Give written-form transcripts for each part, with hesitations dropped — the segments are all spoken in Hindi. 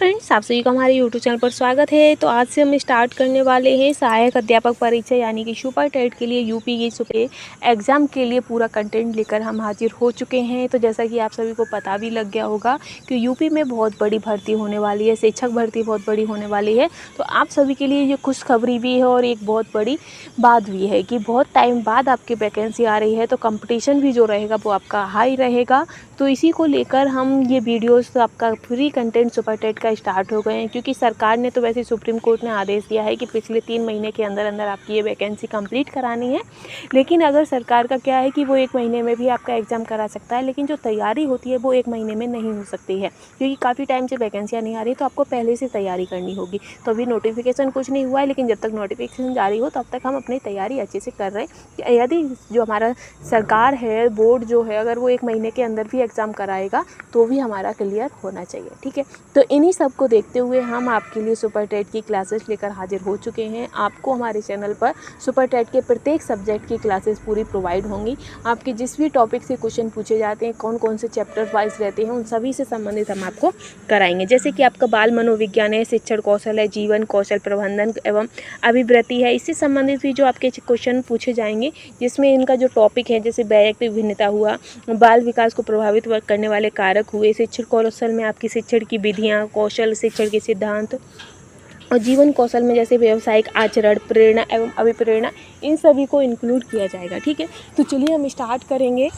फ्रेंड्स, आप सभी का हमारे यूट्यूब चैनल पर स्वागत है। तो आज से हम स्टार्ट करने वाले हैं सहायक अध्यापक परीक्षा यानी कि सुपर टेट के लिए यूपी के सुपर एग्ज़ाम के लिए पूरा कंटेंट लेकर हम हाजिर हो चुके हैं। तो जैसा कि आप सभी को पता भी लग गया होगा कि यूपी में बहुत बड़ी भर्ती होने वाली है, शिक्षक भर्ती बहुत बड़ी होने वाली है। तो आप सभी के लिए ये खुशखबरी भी है और एक बहुत बड़ी बात भी है कि बहुत टाइम बाद आपकी वैकेंसी आ रही है, तो कंपटीशन भी जो रहेगा वो आपका हाई रहेगा। तो इसी को लेकर हम ये वीडियोस आपका फ्री कंटेंट सुपर टेट का स्टार्ट हो गए हैं, क्योंकि सरकार ने तो वैसे सुप्रीम कोर्ट ने आदेश दिया है कि पिछले 3 महीने के अंदर अंदर आपकी ये वैकेंसी कंप्लीट करानी है। लेकिन अगर सरकार का क्या है कि वो 1 महीने में भी आपका एग्ज़ाम करा सकता है, लेकिन जो तैयारी होती है वो 1 महीने में नहीं हो सकती है, क्योंकि काफ़ी टाइम से वैकेंसियाँ नहीं आ रही। तो आपको पहले से तैयारी करनी होगी। तो अभी नोटिफिकेशन कुछ नहीं हुआ है, लेकिन जब तक नोटिफिकेशन जारी हो तब तक हम अपनी तैयारी अच्छे से कर रहे हैं। यदि जो हमारा सरकार है, बोर्ड जो है, अगर वो 1 महीने के अंदर भी एग्ज़ाम कराएगा तो भी हमारा क्लियर होना चाहिए। ठीक है, तो इन्हीं सब को देखते हुए हम आपके लिए सुपर टेट की क्लासेस लेकर हाजिर हो चुके हैं। आपको हमारे चैनल पर सुपर टेट के प्रत्येक सब्जेक्ट की क्लासेस पूरी प्रोवाइड होंगी। आपके जिस भी टॉपिक से क्वेश्चन पूछे जाते हैं, कौन कौन से चैप्टर वाइज रहते हैं, उन सभी से संबंधित हम आपको कराएंगे। जैसे कि आपका बाल मनोविज्ञान है, शिक्षण कौशल है, जीवन कौशल प्रबंधन एवं अभिवृत्ति है, इससे संबंधित भी जो आपके क्वेश्चन पूछे जाएंगे, जिसमें इनका जो टॉपिक है, जैसे वैयक्तिक भिन्नता हुआ, बाल विकास को प्रभावित करने वाले कारक हुए, शिक्षण कौशल में आपकी शिक्षण की विधियाँ, कौशल शिक्षण के सिद्धांत, और जीवन कौशल में जैसे व्यावसायिक आचरण, प्रेरणा एवं अभिप्रेरणा, इन सभी को इंक्लूड किया जाएगा। ठीक है, तो चलिए हम स्टार्ट करेंगे।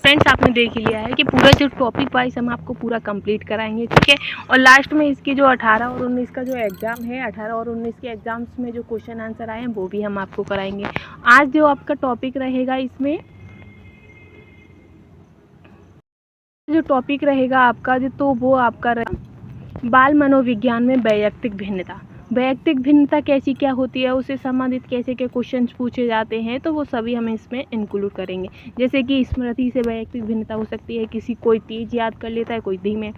फ्रेंड्स, आपने देख लिया है कि पूरा जो टॉपिक वाइज हम आपको पूरा कंप्लीट कराएंगे। ठीक है, और लास्ट में इसकी जो 18 और 19 का जो एग्ज़ाम है, 18 और 19 के एग्ज़ाम्स में जो क्वेश्चन आंसर आए हैं वो भी हम आपको कराएंगे। आज जो आपका टॉपिक रहेगा, इसमें जो टॉपिक रहेगा आपका तो वो आपका बाल मनोविज्ञान में वैयक्तिक भिन्नता। वैयक्तिक भिन्नता कैसी क्या होती है, उससे संबंधित कैसे क्या क्वेश्चन पूछे जाते हैं, तो वो सभी हम इसमें इंक्लूड करेंगे। जैसे कि स्मृति से वैयक्तिक भिन्नता हो सकती है, किसी कोई तेज याद कर लेता है, कोई धीमे।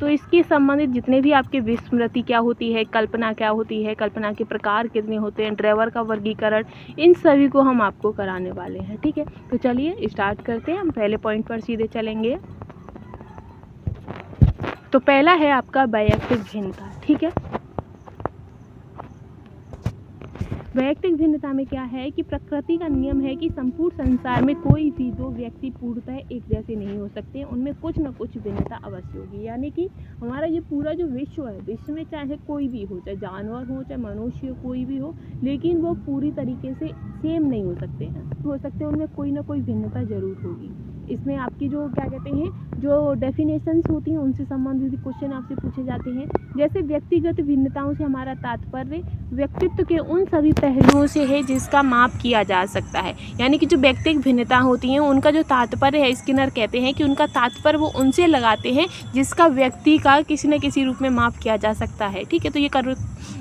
तो इसके संबंधित जितने भी आपके विस्मृति क्या होती है, कल्पना क्या होती है, कल्पना के प्रकार कितने होते हैं, ड्राइवर का वर्गीकरण, इन सभी को हम आपको कराने वाले हैं। ठीक है, तो चलिए स्टार्ट करते हैं। हम पहले पॉइंट पर सीधे चलेंगे। तो पहला है आपका वैयक्तिक भिन्नता। ठीक है, वैयक्तिक भिन्नता में क्या है कि प्रकृति का नियम है कि संपूर्ण संसार में कोई भी 2 व्यक्ति पूर्णतः एक जैसे नहीं हो सकते, उनमें कुछ न कुछ भिन्नता अवश्य होगी। यानी कि हमारा ये पूरा जो विश्व है, विश्व में चाहे कोई भी हो, चाहे जानवर हो, चाहे मनुष्य, कोई भी हो, लेकिन वो पूरी तरीके से सेम नहीं हो सकते हैं। हो सकते हैं उनमें कोई ना कोई भिन्नता जरूर होगी। इसमें आपकी जो क्या कहते हैं, जो डेफिनेशंस होती हैं, उनसे संबंधित क्वेश्चन आपसे पूछे जाते हैं। जैसे व्यक्तिगत भिन्नताओं से हमारा तात्पर्य व्यक्तित्व के उन सभी पहलुओं से है जिसका माप किया जा सकता है। यानी कि जो व्यक्तिगत भिन्नता होती हैं, उनका जो तात्पर्य है, स्किनर कहते हैं कि उनका तात्पर्य वो उनसे लगाते हैं जिसका व्यक्ति का किसी न किसी रूप में माप किया जा सकता है। ठीक है, तो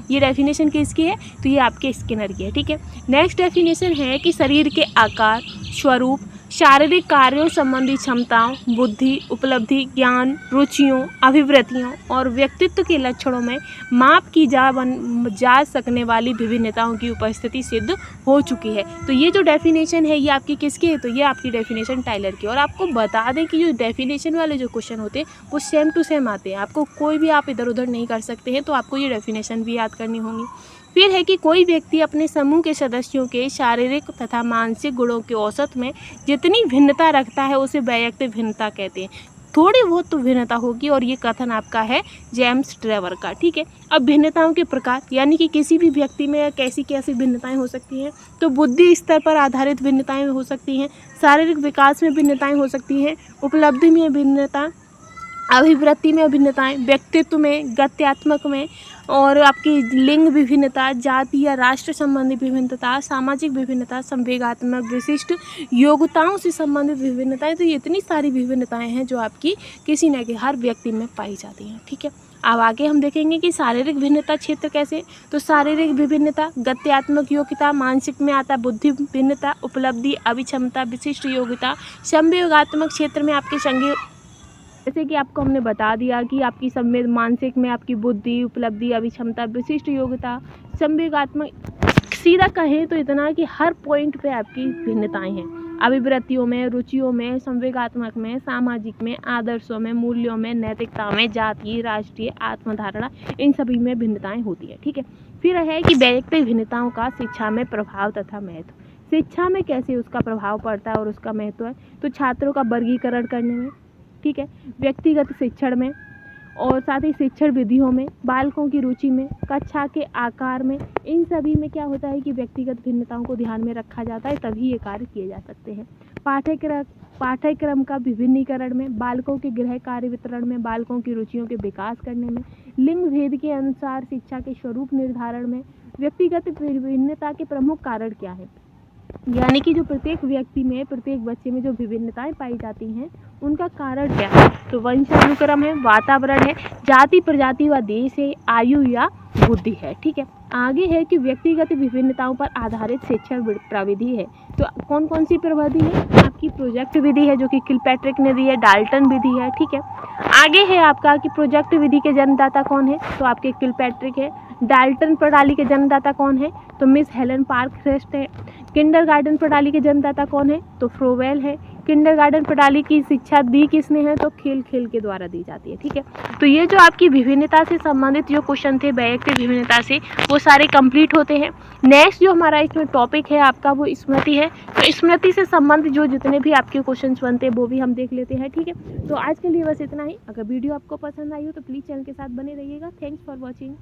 ये डेफिनेशन किसकी है, तो ये आपके स्किनर की है। ठीक है, नेक्स्ट डेफिनेशन है कि शरीर के आकार, स्वरूप, शारीरिक कार्यों संबंधी क्षमताओं, बुद्धि, उपलब्धि, ज्ञान, रुचियों, अभिवृत्तियों और व्यक्तित्व के लक्षणों में माप की जा सकने वाली विभिन्नताओं की उपस्थिति सिद्ध हो चुकी है। तो ये जो डेफिनेशन है, ये आपकी किसकी है, तो ये आपकी डेफिनेशन टाइलर की। और आपको बता दें कि जो डेफिनेशन वाले जो क्वेश्चन होते हैं वो सेम टू सेम आते हैं। आपको कोई भी आप इधर उधर नहीं कर सकते हैं, तो आपको ये डेफिनेशन भी याद करनी होंगी। फिर है कि कोई व्यक्ति अपने समूह के सदस्यों के शारीरिक तथा मानसिक गुणों के औसत में जितनी भिन्नता रखता है उसे वैयक्तिक भिन्नता कहते हैं। थोड़ी बहुत तो भिन्नता होगी, और ये कथन आपका है जेम्स ट्रेवर का। ठीक है, अब भिन्नताओं के प्रकार, यानी कि किसी भी व्यक्ति में कैसी कैसी भिन्नताएं हो सकती हैं, तो बुद्धि स्तर पर आधारित भिन्नताएं हो सकती हैं, शारीरिक विकास में भिन्नताएं हो सकती हैं, उपलब्धि में भिन्नता, अभिवृत्ति में भिन्नताएं, व्यक्तित्व में, गत्यात्मक में, और आपकी लिंग विभिन्नता, जाति या राष्ट्र संबंधी विभिन्नता, सामाजिक विभिन्नता, संवेगात्मक, विशिष्ट योग्यताओं से संबंधित विभिन्नताएं। तो ये इतनी सारी विभिन्नताएं हैं जो आपकी किसी न किसी हर व्यक्ति में पाई जाती हैं। ठीक है, अब आगे हम देखेंगे कि शारीरिक भिन्नता क्षेत्र कैसे। तो शारीरिक विभिन्नता, गत्यात्मक योग्यता, मानसिक में आता बुद्धि भिन्नता, उपलब्धि, अभिक्षमता, विशिष्ट योग्यता, संवेगात्मक क्षेत्र में आपके जैसे कि आपको हमने बता दिया कि आपकी संवेद, मानसिक में आपकी बुद्धि, उपलब्धि, अभिक्षमता, विशिष्ट योग्यता, संवेगात्मक, सीधा कहें तो इतना कि हर पॉइंट पे आपकी भिन्नताएं हैं। अभिवृत्तियों में, रुचियों में, संवेगात्मक में, सामाजिक में, आदर्शों में, मूल्यों में, नैतिकता में, जातीय, राष्ट्रीय, आत्मधारणा, इन सभी में भिन्नताएं होती है। ठीक है। फिर है कि वैयक्तिक भिन्नताओं का शिक्षा में प्रभाव तथा महत्व। शिक्षा में कैसे उसका प्रभाव पड़ता है और उसका महत्व है, तो छात्रों का वर्गीकरण करने में, ठीक है, व्यक्तिगत शिक्षण में और साथ ही शिक्षण विधियों में, बालकों की रुचि में, कक्षा के आकार में, इन सभी में क्या होता है कि व्यक्तिगत भिन्नताओं को ध्यान में रखा जाता है, तभी ये कार्य किए जा सकते हैं। पाठ्यक्रम का विभिन्नीकरण में, बालकों के गृह कार्य वितरण में, बालकों की रुचियों के विकास करने में, लिंग भेद के अनुसार शिक्षा के स्वरूप निर्धारण में, व्यक्तिगत विभिन्नता के प्रमुख कारण क्या है, यानी कि जो प्रत्येक व्यक्ति में, प्रत्येक बच्चे में जो विभिन्नताएं पाई जाती हैं उनका कारण क्या है, तो वंशानुक्रम है, वातावरण है, जाति प्रजाति व देश है, आयु या बुद्धि है। ठीक है। आगे है कि व्यक्तिगत विभिन्नताओं पर आधारित शिक्षण प्रविधि है। तो कौन कौन सी प्रविधि है, आपकी प्रोजेक्ट विधि है जो कि किलपैट्रिक ने दी है, डाल्टन विधि है। ठीक है। आगे है आपका कि प्रोजेक्ट विधि के जन्मदाता कौन है, तो आपके किलपैट्रिक है। डाल्टन प्रणाली के जन्मदाता कौन है, तो मिस हेलन पार्कहर्स्ट है। किंडरगार्टन प्रणाली के जन्मदाता कौन है, तो फ्रोवेल है। किंडरगार्टन प्रणाली की शिक्षा दी किसने है, तो खेल खेल के द्वारा दी जाती है। ठीक है। तो ये जो आपकी विभिन्नता से संबंधित जो क्वेश्चन थे वैयक्तिक विभिन्नता से, वो सारे कंप्लीट होते हैं। नेक्स्ट जो हमारा इसमें टॉपिक है आपका वो स्मृति है। तो स्मृति से संबंधित जो जितने भी आपके क्वेश्चन बनते हैं वो भी हम देख लेते हैं। ठीक है। तो आज के लिए बस इतना ही। अगर वीडियो आपको पसंद आई हो तो प्लीज़ चैनल के साथ बने रहिएगा। Thanks for watching.